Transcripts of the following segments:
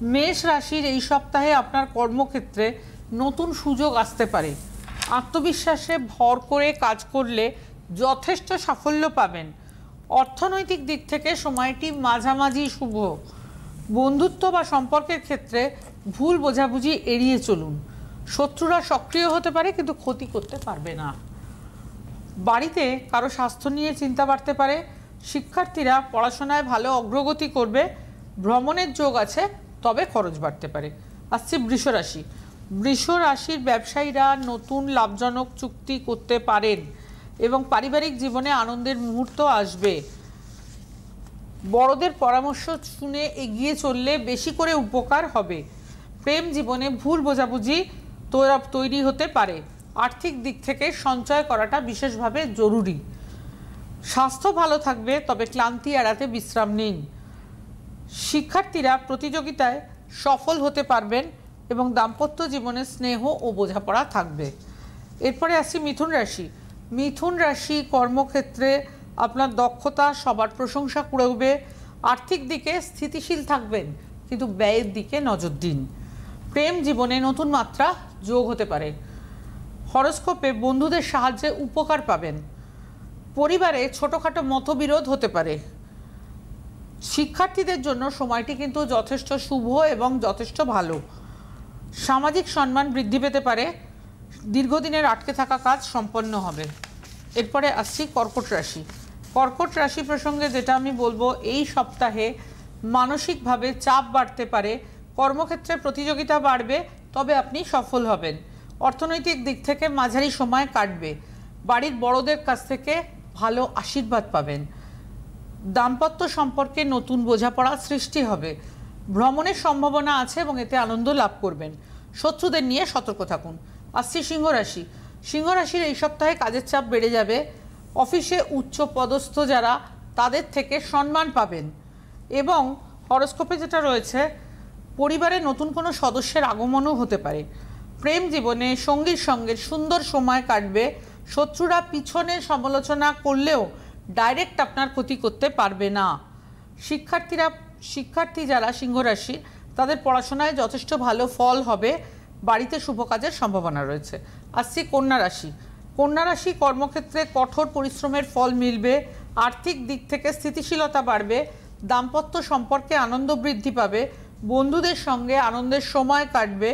মেষ রাশির এই সপ্তাহে আপনার কর্মক্ষেত্রে নতুন সুযোগ আসতে পারে। আত্মবিশ্বাসে ভর করে কাজ করলে যথেষ্ট সাফল্য পাবেন। অর্থনৈতিক দিক থেকে সময়টি মাঝামাঝি শুভ। বন্ধুত্ব বা সম্পর্কের ক্ষেত্রে ভুল বোঝাবুঝি এড়িয়ে চলুন। শত্রুরা সক্রিয় হতে পারে কিন্তু ক্ষতি করতে পারবে না। বাড়িতে কারো স্বাস্থ্য নিয়ে চিন্তা বাড়তে পারে। শিক্ষার্থীরা পড়াশোনায় ভালো অগ্রগতি করবে। ভ্রমণের যোগ আছে, তবে খরচ বাড়তে পারে। আসছে বৃষ রাশি। বৃষ রাশির ব্যবসায়ীরা নতুন লাভজনক চুক্তি করতে পারেন এবং পারিবারিক জীবনে আনন্দের মুহূর্ত আসবে। বড়দের পরামর্শ শুনে এগিয়ে চললে বেশি করে উপকার হবে। প্রেম জীবনে ভুল বোঝাবুঝি তৈরি হতে পারে। আর্থিক দিক থেকে সঞ্চয় করাটা বিশেষভাবে জরুরি। স্বাস্থ্য ভালো থাকবে, তবে ক্লান্তি এড়াতে বিশ্রাম নিন। শিক্ষার্থীরা প্রতিযোগিতায় সফল হতে পারবেন এবং দাম্পত্য জীবনে স্নেহ ও বোঝাপড়া থাকবে। এরপরে আসছি মিথুন রাশি। মিথুন রাশি কর্মক্ষেত্রে আপনার দক্ষতা সবার প্রশংসা কুড়াবে। আর্থিক দিকে স্থিতিশীল থাকবেন, কিন্তু ব্যয়ের দিকে নজর দিন। প্রেম জীবনে নতুন মাত্রা যোগ হতে পারে। হরোস্কোপে বন্ধুদের সাহায্যে উপকার পাবেন। পরিবারে ছোটোখাটো মতবিরোধ হতে পারে। শিক্ষার্থীদের জন্য সময়টি কিন্তু যথেষ্ট শুভ এবং যথেষ্ট ভালো। সামাজিক সম্মান বৃদ্ধি পেতে পারে। দীর্ঘদিনের আটকে থাকা কাজ সম্পন্ন হবে। এরপরে আসছি কর্কট রাশি। কর্কট রাশি প্রসঙ্গে যেটা আমি বলবো, এই সপ্তাহে মানসিকভাবে চাপ বাড়তে পারে। কর্মক্ষেত্রে প্রতিযোগিতা বাড়বে, তবে আপনি সফল হবেন। অর্থনৈতিক দিক থেকে মাঝারি সময় কাটবে। বাড়ির বড়দের কাছ থেকে ভালো আশীর্বাদ পাবেন। দাম্পত্য সম্পর্কে নতুন বোঝাপড়া সৃষ্টি হবে। ভ্রমণের সম্ভাবনা আছে এবং এতে আনন্দ লাভ করবেন। শত্রুদের নিয়ে সতর্ক থাকুন। আসছি সিংহ রাশি। সিংহ রাশির এই সপ্তাহে কাজের চাপ বেড়ে যাবে। অফিসে উচ্চ পদস্থ যারা, তাদের থেকে সম্মান পাবেন। এবং হরোস্কোপে যেটা রয়েছে, পরিবারে নতুন কোনো সদস্যের আগমনও হতে পারে। প্রেম জীবনে সঙ্গীর সঙ্গে সুন্দর সময় কাটবে। শত্রুরা পিছনে সমালোচনা করলেও ডাইরেক্ট আপনার ক্ষতি করতে পারবে না। শিক্ষার্থী যারা সিংহ রাশি, তাদের পড়াশোনায় যথেষ্ট ভালো ফল হবে। বাড়িতে শুভ কাজের সম্ভাবনা রয়েছে। আসছি কন্যা রাশি। কন্যা রাশি কর্মক্ষেত্রে কঠোর পরিশ্রমের ফল মিলবে। আর্থিক দিক থেকে স্থিতিশীলতা বাড়বে। দাম্পত্য সম্পর্কে আনন্দ বৃদ্ধি পাবে। বন্ধুদের সঙ্গে আনন্দের সময় কাটবে।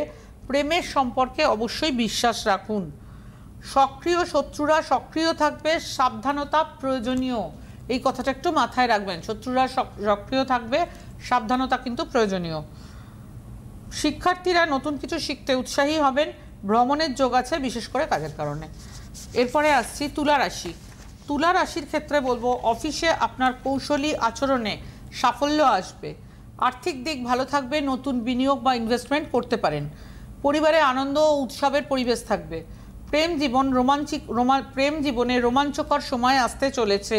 প্রেমের সম্পর্কে অবশ্যই বিশ্বাস রাখুন। সক্রিয় শত্রুরা সক্রিয় থাকবে, সাবধানতা প্রয়োজনীয়। এই কথাটা একটু মাথায় রাখবেন। শত্রুরা সক্রিয় থাকবে, সাবধানতা কিন্তু প্রয়োজনীয়। শিক্ষার্থীরা নতুন কিছু শিখতে উৎসাহী হবেন। ভ্রমণের যোগ আছে, বিশেষ করে কাজের কারণে। এরপরে আসছি তুলা রাশি। তুলা রাশির ক্ষেত্রে বলবো, অফিসে আপনার কৌশলী আচরণে সাফল্য আসবে। আর্থিক দিক ভালো থাকবে। নতুন বিনিয়োগ বা ইনভেস্টমেন্ট করতে পারেন। পরিবারে আনন্দ ও উৎসবের পরিবেশ থাকবে। প্রেম জীবনে রোমাঞ্চকর সময় আসতে চলেছে।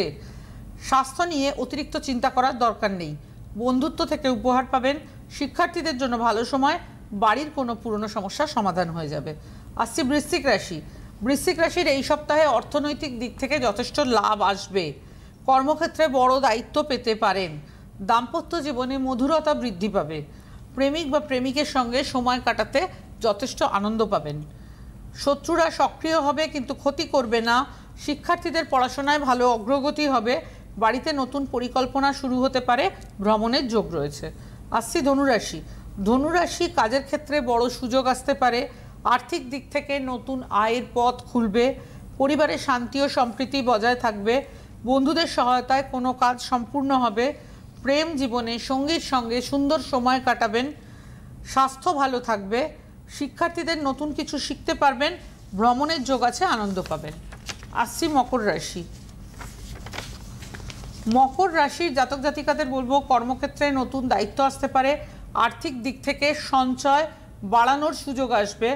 স্বাস্থ্য নিয়ে অতিরিক্ত চিন্তা করার দরকার নেই। বন্ধুত্ব থেকে উপহার পাবেন। শিক্ষার্থীদের জন্য ভালো সময়। বাড়ির কোনো পুরনো সমস্যার সমাধান হয়ে যাবে। আসছি বৃশ্চিক রাশি। বৃশ্চিক রাশির এই সপ্তাহে অর্থনৈতিক দিক থেকে যথেষ্ট লাভ আসবে। কর্মক্ষেত্রে বড় দায়িত্ব পেতে পারেন। দাম্পত্য জীবনে মধুরতা বৃদ্ধি পাবে। প্রেমিক বা প্রেমিকের সঙ্গে সময় কাটাতে যথেষ্ট আনন্দ পাবেন। শত্রুরা সক্রিয় হবে, কিন্তু ক্ষতি করবে না। শিক্ষার্থীদের পড়াশোনায় ভালো অগ্রগতি হবে। বাড়িতে নতুন পরিকল্পনা শুরু হতে পারে। ভ্রমণের যোগ রয়েছে। আসছি ধনুরাশি। ধনুরাশি কাজের ক্ষেত্রে বড় সুযোগ আসতে পারে। আর্থিক দিক থেকে নতুন আয়ের পথ খুলবে। পরিবারে শান্তি ও সম্প্রীতি বজায় থাকবে। বন্ধুদের সহায়তায় কোনো কাজ সম্পূর্ণ হবে। প্রেম জীবনে সঙ্গীর সঙ্গে সুন্দর সময় কাটাবেন। স্বাস্থ্য ভালো থাকবে। শিক্ষার্থীদের নতুন কিছু শিখতে পারবেন। ভ্রমণের যোগ আছে, আনন্দ পাবেন। আসছি মকর রাশি। মকর রাশির জাতক জাতিকাদের বলবো, কর্মক্ষেত্রে নতুন দায়িত্ব আসতে পারে। আর্থিক দিক থেকে সঞ্চয় বাড়ানোর সুযোগ আসবে।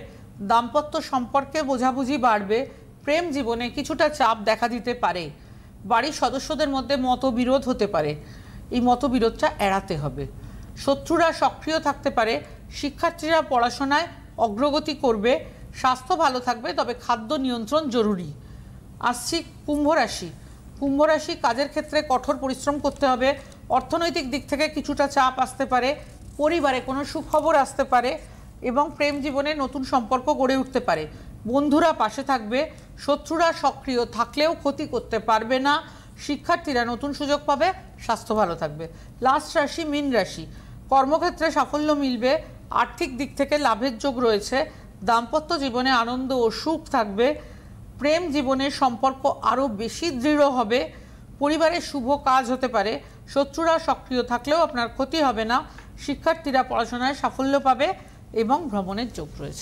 দাম্পত্য সম্পর্কে বোঝাবুঝি বাড়বে। প্রেম জীবনে কিছুটা চাপ দেখা দিতে পারে। বাড়ির সদস্যদের মধ্যে মতবিরোধ হতে পারে। এই মতবিরোধটা এড়াতে হবে। শত্রুরা সক্রিয় থাকতে পারে। শিক্ষার্থীরা পড়াশোনায় অগ্রগতি করবে। স্বাস্থ্য ভালো থাকবে, তবে খাদ্য নিয়ন্ত্রণ জরুরি। আসছি কুম্ভ রাশি। কুম্ভ রাশি কাজের ক্ষেত্রে কঠোর পরিশ্রম করতে হবে। অর্থনৈতিক দিক থেকে কিছুটা চাপ আসতে পারে। পরিবারে কোনো সুখবর আসতে পারে এবং প্রেম জীবনে নতুন সম্পর্ক গড়ে উঠতে পারে। বন্ধুরা পাশে থাকবে, শত্রুরা সক্রিয় থাকলেও ক্ষতি করতে পারবে না। শিক্ষার্থীরা নতুন সুযোগ পাবে, স্বাস্থ্য ভালো থাকবে। লাস্ট রাশি মীন রাশি। কর্মক্ষেত্রে সাফল্য মিলবে, আর্থিক দিক থেকে লাভের যোগ রয়েছে। দাম্পত্য জীবনে আনন্দ ও সুখ থাকবে। প্রেম জীবনের সম্পর্ক আরও বেশি দৃঢ় হবে। পরিবারের শুভ কাজ হতে পারে। শত্রুরা সক্রিয় থাকলেও আপনার ক্ষতি হবে না। শিক্ষার্থীরা পড়াশোনায় সাফল্য পাবে এবং ভ্রমণের যোগ রয়েছে।